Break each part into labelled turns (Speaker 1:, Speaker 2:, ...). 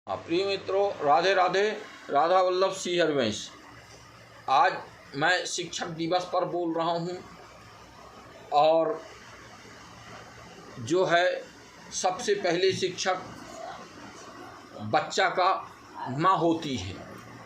Speaker 1: हाँ प्रिय मित्रों, राधे राधे। राधा वल्लभ सिंह हरवंश। आज मैं शिक्षक दिवस पर बोल रहा हूँ और जो है सबसे पहले शिक्षक बच्चा का माँ होती है,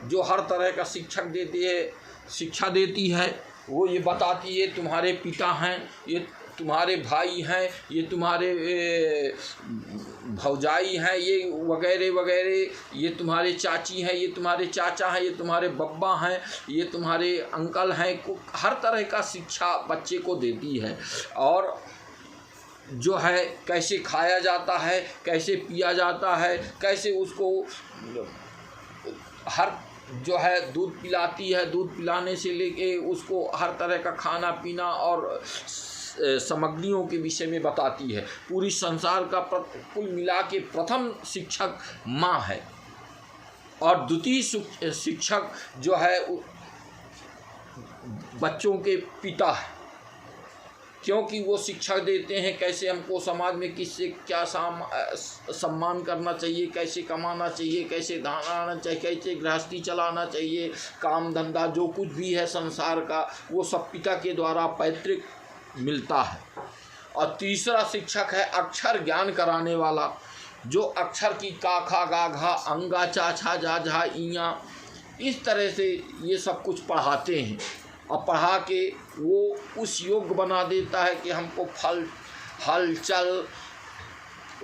Speaker 1: जो हर तरह का शिक्षक देती है, शिक्षा देती है। वो ये बताती है तुम्हारे पिता हैं, ये तुम्हारे भाई हैं, ये तुम्हारे भौजाई हैं, ये वगैरह वगैरह, ये तुम्हारे चाची हैं, ये तुम्हारे चाचा हैं, ये तुम्हारे बब्बा हैं, ये तुम्हारे अंकल हैं। हर तरह का शिक्षा बच्चे को देती है। और जो है कैसे खाया जाता है, कैसे पिया जाता है, कैसे उसको हर जो है दूध पिलाती है, दूध पिलाने से लेके उसको हर तरह का खाना पीना और सामग्रियों के विषय में बताती है। पूरी संसार का कुल मिला के प्रथम शिक्षक माँ है और द्वितीय शिक्षक जो है बच्चों के पिता है, क्योंकि वो शिक्षा देते हैं कैसे हमको समाज में किससे क्या सम्मान करना चाहिए, कैसे कमाना चाहिए, कैसे दान आना चाहिए, कैसे गृहस्थी चलाना चाहिए, काम धंधा जो कुछ भी है संसार का, वो सब पिता के द्वारा पैतृक मिलता है। और तीसरा शिक्षक है अक्षर ज्ञान कराने वाला, जो अक्षर की का खा गा घा अंगा चा छा जा झा इया इस तरह से ये सब कुछ पढ़ाते हैं और पढ़ा के वो उस योग्य बना देता है कि हमको फल हलचल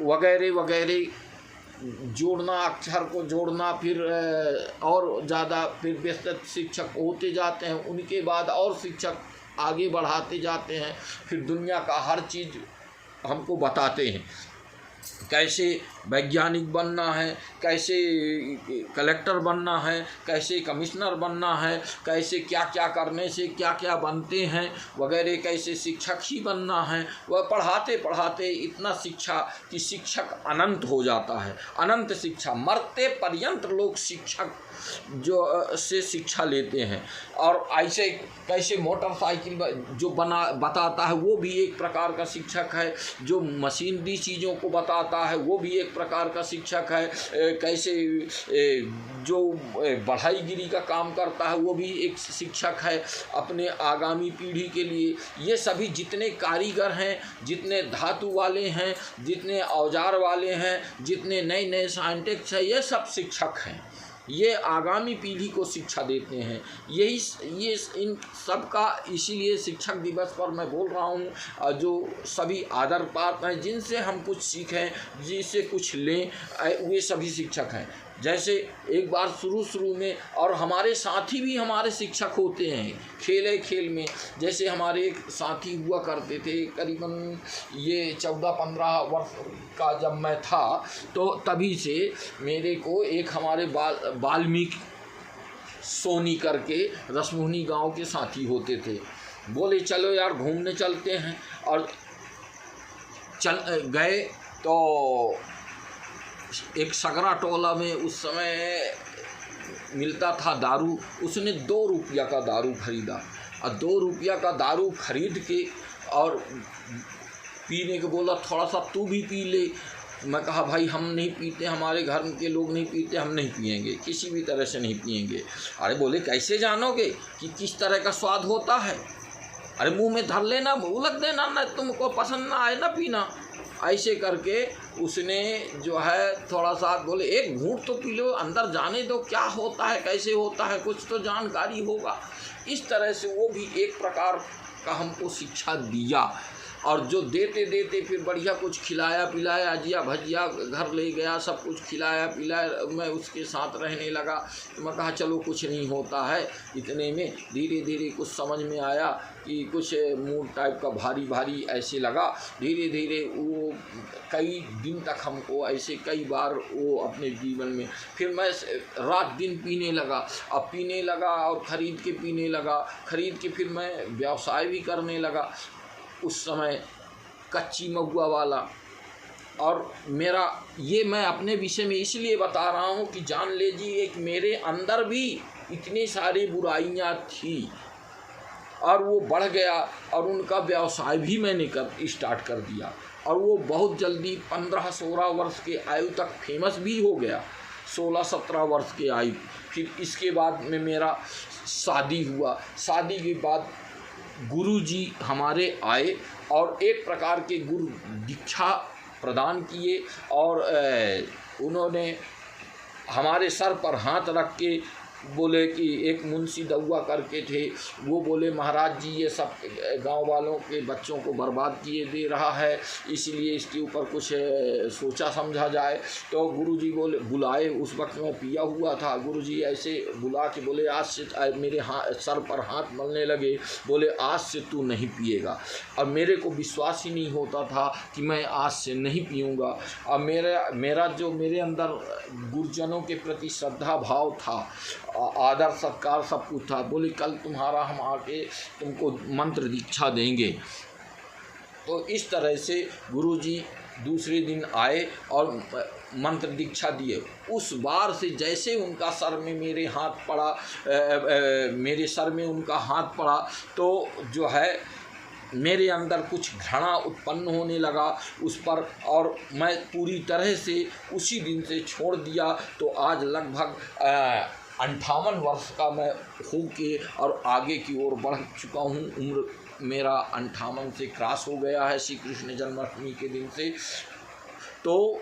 Speaker 1: वगैरह वगैरह जोड़ना, अक्षर को जोड़ना, फिर और ज़्यादा फिर बेहतर शिक्षक होते जाते हैं। उनके बाद और शिक्षक आगे बढ़ाते जाते हैं, फिर दुनिया का हर चीज़ हमको बताते हैं, कैसे वैज्ञानिक बनना है, कैसे कलेक्टर बनना है, कैसे कमिश्नर बनना है, कैसे क्या क्या करने से क्या क्या बनते हैं वगैरह, कैसे शिक्षक ही बनना है। वह पढ़ाते पढ़ाते इतना शिक्षा कि शिक्षक अनंत हो जाता है, अनंत शिक्षा, मरते पर्यंत लोग शिक्षक जो से शिक्षा लेते हैं। और ऐसे कैसे मोटरसाइकिल जो बताता है वो भी एक प्रकार का शिक्षक है, जो मशीनरी चीज़ों को बताता है वो भी एक प्रकार का शिक्षक है, कैसे जो बढ़ाईगिरी का काम करता है वो भी एक शिक्षक है अपने आगामी पीढ़ी के लिए। ये सभी जितने कारीगर हैं, जितने धातु वाले हैं, जितने औजार वाले हैं, जितने नए नए साइंटिस्ट हैं, ये सब शिक्षक हैं। ये आगामी पीढ़ी को शिक्षा देते हैं। ये इन सब का इसीलिए शिक्षक दिवस पर मैं बोल रहा हूँ, जो सभी आदर पात्र हैं, जिनसे हम कुछ सीखें, जिनसे कुछ लें, वे सभी शिक्षक हैं। जैसे एक बार शुरू में, और हमारे साथी भी हमारे शिक्षक होते हैं खेल में। जैसे हमारे एक साथी हुआ करते थे, करीबन ये 14-15 वर्ष का जब मैं था, तो तभी से मेरे को एक हमारे वाल्मीकि सोनी करके रसमुहनी गांव के साथी होते थे। बोले चलो यार घूमने चलते हैं, और चल गए। तो एक सगरा टोला में उस समय मिलता था दारू, उसने 2 रुपया का दारू खरीदा, और 2 रुपया का दारू खरीद के और पीने को बोला थोड़ा सा तू भी पी ले। मैं कहा भाई हम नहीं पीते, हमारे घर के लोग नहीं पीते, हम नहीं पिएंगे, किसी भी तरह से नहीं पिएंगे। अरे बोले कैसे जानोगे कि किस तरह का स्वाद होता है? अरे मुंह में धर लेना, उलट देना, ना तुमको पसंद ना आए ना पीना। ऐसे करके उसने जो है थोड़ा सा बोले एक घूंट तो पी लो, अंदर जाने दो, क्या होता है कैसे होता है, कुछ तो जानकारी होगा। इस तरह से वो भी एक प्रकार का हमको शिक्षा दिया। और जो देते देते फिर बढ़िया कुछ खिलाया पिलाया, अजिया भजिया घर ले गया, सब कुछ खिलाया पिलाया। मैं उसके साथ रहने लगा, तो मैं कहा चलो कुछ नहीं होता है। इतने में धीरे धीरे कुछ समझ में आया कि कुछ मूड टाइप का भारी भारी ऐसे लगा। धीरे धीरे वो कई दिन तक हमको ऐसे कई बार वो अपने जीवन में, फिर मैं रात दिन पीने लगा। अब पीने लगा और ख़रीद के पीने लगा, ख़रीद के फिर मैं व्यवसाय भी करने लगा। उस समय कच्ची महुआ वाला। और मेरा ये मैं अपने विषय में इसलिए बता रहा हूँ कि जान लीजिए एक मेरे अंदर भी इतनी सारी बुराइयाँ थी, और वो बढ़ गया, और उनका व्यवसाय भी मैंने स्टार्ट कर दिया, और वो बहुत जल्दी 15-16 वर्ष के आयु तक फेमस भी हो गया। 16-17 वर्ष के आयु। फिर इसके बाद में मेरा शादी हुआ। शादी के बाद गुरुजी हमारे आए और एक प्रकार के गुरु दीक्षा प्रदान किए और उन्होंने हमारे सर पर हाथ रख के बोले कि एक मुंशी दउआ करके थे, वो बोले महाराज जी ये सब गांव वालों के बच्चों को बर्बाद किए दे रहा है, इसलिए इसके ऊपर कुछ सोचा समझा जाए। तो गुरुजी बोले बुलाए, उस वक्त मैं पिया हुआ था। गुरुजी ऐसे बुला के बोले आज से मेरे सर पर हाथ मलने लगे, बोले आज से तू नहीं पिएगा। अब मेरे को विश्वास ही नहीं होता था कि मैं आज से नहीं पीऊँगा। अब मेरा जो मेरे अंदर गुरुजनों के प्रति श्रद्धा भाव था, आदर सत्कार सब कुछ था। बोले कल तुम्हारा हम आके तुमको मंत्र दीक्षा देंगे। तो इस तरह से गुरुजी दूसरे दिन आए और मंत्र दीक्षा दिए। उस बार से जैसे उनका सर में मेरे हाथ पड़ा, मेरे सर में उनका हाथ पड़ा, तो जो है मेरे अंदर कुछ घृणा उत्पन्न होने लगा उस पर, और मैं पूरी तरह से उसी दिन से छोड़ दिया। तो आज लगभग 58 वर्ष का मैं हो के और आगे की ओर बढ़ चुका हूँ। उम्र मेरा 58 से क्रॉस हो गया है श्री कृष्ण जन्माष्टमी के दिन से। तो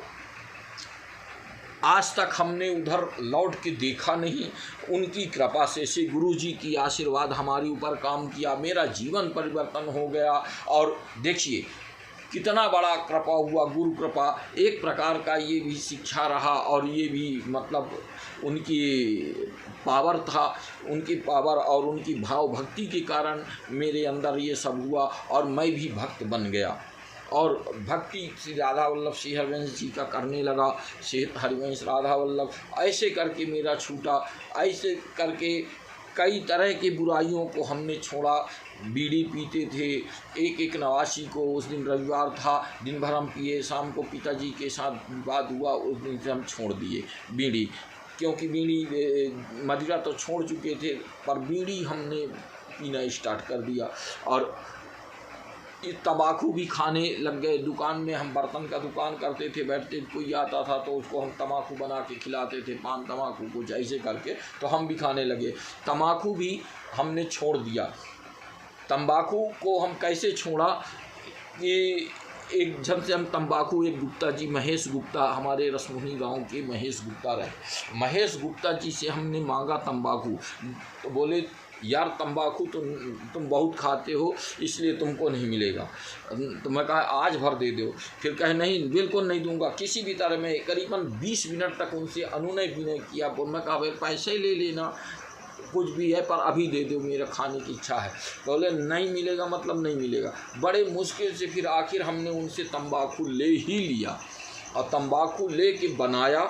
Speaker 1: आज तक हमने उधर लौट के देखा नहीं। उनकी कृपा से श्री गुरु जी की आशीर्वाद हमारे ऊपर काम किया, मेरा जीवन परिवर्तन हो गया। और देखिए कितना बड़ा कृपा हुआ, गुरु कृपा एक प्रकार का ये भी शिक्षा रहा, और ये भी मतलब उनकी पावर था। उनकी पावर और उनकी भाव भक्ति के कारण मेरे अंदर ये सब हुआ और मैं भी भक्त बन गया। और भक्ति श्री राधा वल्लभ श्री हरिवंश जी का करने लगा। श्री हरिवंश राधा वल्लभ ऐसे करके मेरा छूटा। ऐसे करके कई तरह की बुराइयों को हमने छोड़ा। बीड़ी पीते थे, एक नवासी को उस दिन रविवार था, दिन भर हम पिए, शाम को पिताजी के साथ विवाद हुआ, उस दिन से हम छोड़ दिए बीड़ी। क्योंकि बीड़ी मदिरा तो छोड़ चुके थे, पर बीड़ी हमने पीना स्टार्ट कर दिया। और तंबाकू भी खाने लग गए। दुकान में हम बर्तन का दुकान करते थे, बैठते, कोई आता था तो उसको हम तंबाकू बना के खिलाते थे, पान तंबाकू कुछ ऐसे करके, तो हम भी खाने लगे। तंबाकू भी हमने छोड़ दिया। तंबाकू को हम कैसे छोड़ा कि एक जब से हम तंबाकू, एक गुप्ता जी, महेश गुप्ता, हमारे रसमुनी गांव के महेश गुप्ता रहे। महेश गुप्ता जी से हमने मांगा तंबाकू, तो बोले यार तंबाकू तुम बहुत खाते हो, इसलिए तुमको नहीं मिलेगा। तो मैं कहा आज भर दे दो। फिर कहे नहीं, बिल्कुल नहीं दूंगा। किसी भी तरह में करीबन 20 मिनट तक उनसे अनुनय विनय किया। मैं कहा भाई पैसे ले लेना, कुछ भी है, पर अभी दे दो, मेरा खाने की इच्छा है। बोले नहीं मिलेगा, मतलब नहीं मिलेगा। बड़े मुश्किल से फिर आखिर हमने उनसे तंबाकू ले ही लिया, और तंबाकू ले के बनाया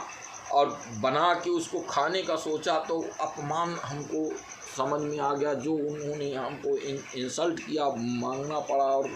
Speaker 1: और बना के उसको खाने का सोचा, तो अपमान हमको समझ में आ गया। जो उन्होंने हमको इंसल्ट किया, मांगना पड़ा, और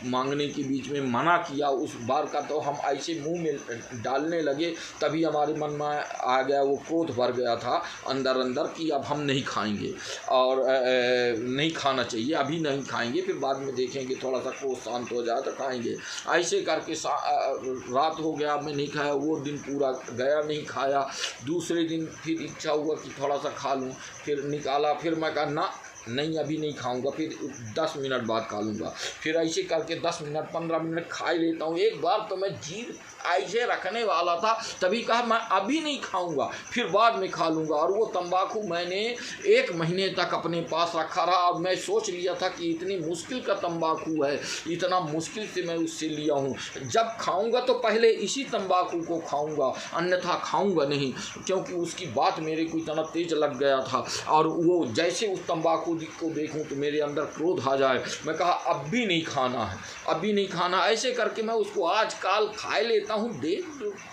Speaker 1: मांगने के बीच में मना किया उस बार का, तो हम ऐसे मुंह में डालने लगे। तभी हमारे मन में आ गया, वो क्रोध भर गया था अंदर अंदर कि अब हम नहीं खाएंगे और नहीं खाना चाहिए, अभी नहीं खाएंगे, फिर बाद में देखेंगे, थोड़ा सा क्रोध शांत हो जाए तो खाएंगे। ऐसे करके रात हो गया, मैं नहीं खाया। वो दिन पूरा गया, नहीं खाया। दूसरे दिन फिर इच्छा हुआ कि थोड़ा सा खा लूँ, फिर निकाला। फिर मैं कहा ना, नहीं अभी नहीं खाऊंगा, फिर 10 मिनट बाद खा लूँगा। फिर ऐसे करके 10 मिनट 15 मिनट खा लेता हूँ। एक बार तो मैं जीभ ऐसे रखने वाला था, तभी कहा मैं अभी नहीं खाऊंगा, फिर बाद में खा लूँगा। और वो तंबाकू मैंने 1 महीने तक अपने पास रखा रहा। अब मैं सोच लिया था कि इतनी मुश्किल का तंबाकू है, इतना मुश्किल से मैं उससे लिया हूँ, जब खाऊंगा तो पहले इसी तंबाकू को खाऊंगा, अन्यथा खाऊंगा नहीं। क्योंकि उसकी बात मेरे को इतना तेज लग गया था, और वो जैसे उस तंबाकू को देखूं तो मेरे अंदर क्रोध आ जाए। मैं कहा अब भी नहीं खाना है, अभी नहीं खाना। ऐसे करके मैं उसको आज काल खाए लेता हूँ। देख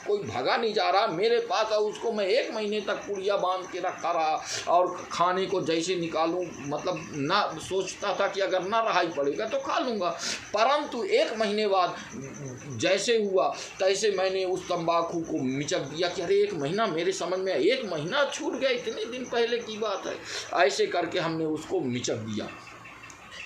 Speaker 1: कोई भगा नहीं जा रहा मेरे पास, और उसको मैं 1 महीने तक पुड़िया बांध के रखा रहा, और खाने को जैसे निकालूं, मतलब ना सोचता था कि अगर ना रहा ही पड़ेगा तो खा लूँगा। परंतु 1 महीने बाद जैसे हुआ तैसे मैंने उस तंबाकू को मिचक दिया कि अरे 1 महीना, मेरे समझ में 1 महीना छूट गया, इतने दिन पहले की बात है। ऐसे करके हमने उसको मिचक दिया।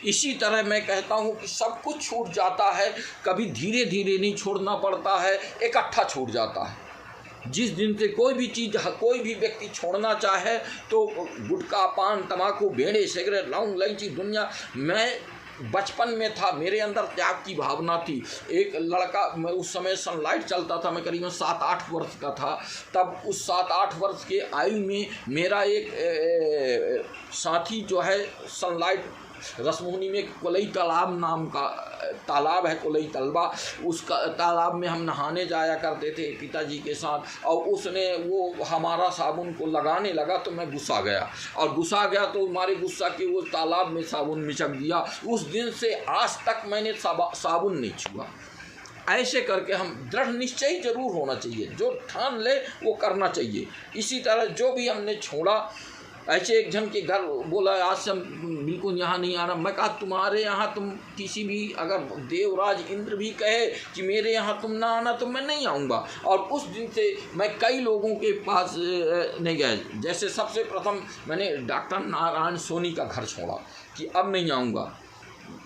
Speaker 1: इसी तरह मैं कहता हूँ कि सब कुछ छूट जाता है, कभी धीरे धीरे नहीं छोड़ना पड़ता है, इकट्ठा छूट जाता है। जिस दिन से कोई भी चीज़ कोई भी व्यक्ति छोड़ना चाहे तो गुटखा, पान, तम्बाकू, बीड़ी, सिगरेट, लौंग, इलायची, दुनिया। मैं बचपन में था, मेरे अंदर त्याग की भावना थी। एक लड़का, मैं उस समय सनलाइट चलता था, मैं करीबन 7-8 वर्ष का था। तब उस 7-8 वर्ष के आयु में मेरा एक साथी जो है सनलाइट रसमोहनी में कोलई तालाब नाम का तालाब है, कोलई तलबा, उसका तालाब में हम नहाने जाया करते थे पिताजी के साथ। और उसने वो हमारा साबुन को लगाने लगा तो मैं गुस्सा गया, और गुस्सा गया तो हमारे गुस्सा के वो तालाब में साबुन मिचक दिया। उस दिन से आज तक मैंने साबुन नहीं छुआ। ऐसे करके हम दृढ़ निश्चय जरूर होना चाहिए, जो ठान ले वो करना चाहिए। इसी तरह जो भी हमने छोड़ा, ऐसे एक जन के घर बोला आज से हम बिल्कुल यहाँ नहीं आना। मैं कहा तुम्हारे यहाँ तुम किसी भी अगर देवराज इंद्र भी कहे कि मेरे यहाँ तुम ना आना तो मैं नहीं आऊँगा। और उस दिन से मैं कई लोगों के पास नहीं गया। जैसे सबसे प्रथम मैंने डॉक्टर नारायण सोनी का घर छोड़ा कि अब नहीं आऊँगा।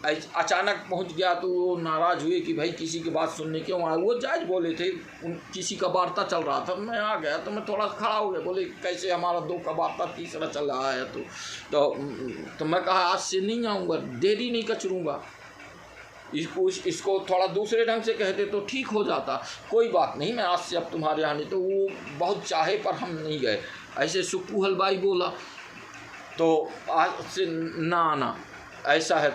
Speaker 1: अचानक पहुंच गया तो वो नाराज़ हुए कि भाई किसी की बात सुनने क्यों आए। वो जायज बोले थे, किसी का वार्ता चल रहा था, मैं आ गया तो मैं थोड़ा खड़ा हो गया। बोले कैसे हमारा 2 का वार्ता तीसरा चल रहा है। तो मैं कहा आज से नहीं आऊँगा, देरी नहीं कचरूँगा। इसको थोड़ा दूसरे ढंग से कहते तो ठीक हो जाता। कोई बात नहीं, मैं आज से अब तुम्हारे यहाँ नहीं। तो वो बहुत चाहे पर हम नहीं गए। ऐसे सुप्पू हलवाई बोला तो आज से ना आना, ऐसा है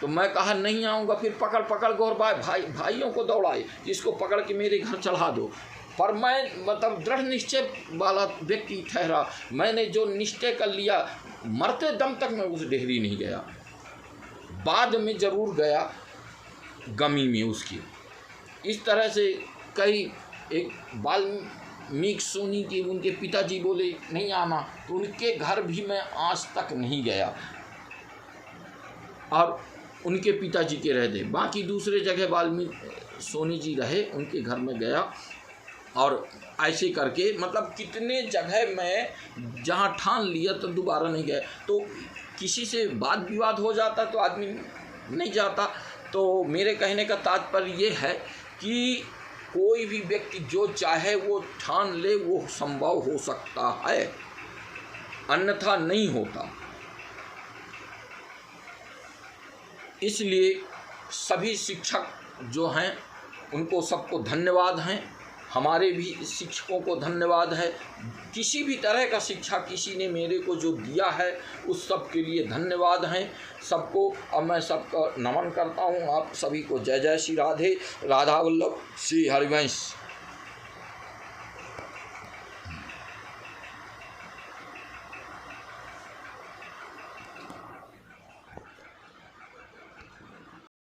Speaker 1: तो मैं कहा नहीं आऊँगा। फिर पकड़ गौर भाइयों को दौड़ाए, इसको पकड़ के मेरे घर चढ़ा दो। पर मैं मतलब दृढ़ निश्चय वाला व्यक्ति ठहरा। मैंने जो निश्चय कर लिया, मरते दम तक मैं उस डेहरी नहीं गया। बाद में ज़रूर गया गमी में उसकी। इस तरह से कई एक वाल्मीकि सोनी की उनके पिताजी बोले नहीं आना, तो उनके घर भी मैं आज तक नहीं गया और उनके पिताजी के रह दे। बाकी दूसरे जगह वाल्मीकि सोनी जी रहे, उनके घर में गया। और ऐसे करके मतलब कितने जगह मैं जहाँ ठान लिया तो दोबारा नहीं गए। तो किसी से वाद विवाद हो जाता तो आदमी नहीं जाता। तो मेरे कहने का तात्पर्य ये है कि कोई भी व्यक्ति जो चाहे वो ठान ले, वो संभव हो सकता है, अन्यथा नहीं होता। इसलिए सभी शिक्षक जो हैं उनको सबको धन्यवाद हैं, हमारे भी शिक्षकों को धन्यवाद है। किसी भी तरह का शिक्षा किसी ने मेरे को जो दिया है उस सब के लिए धन्यवाद हैं सबको। अब मैं सबका नमन करता हूँ। आप सभी को जय जय श्री राधे, राधा वल्लभ, श्री हरिवंश।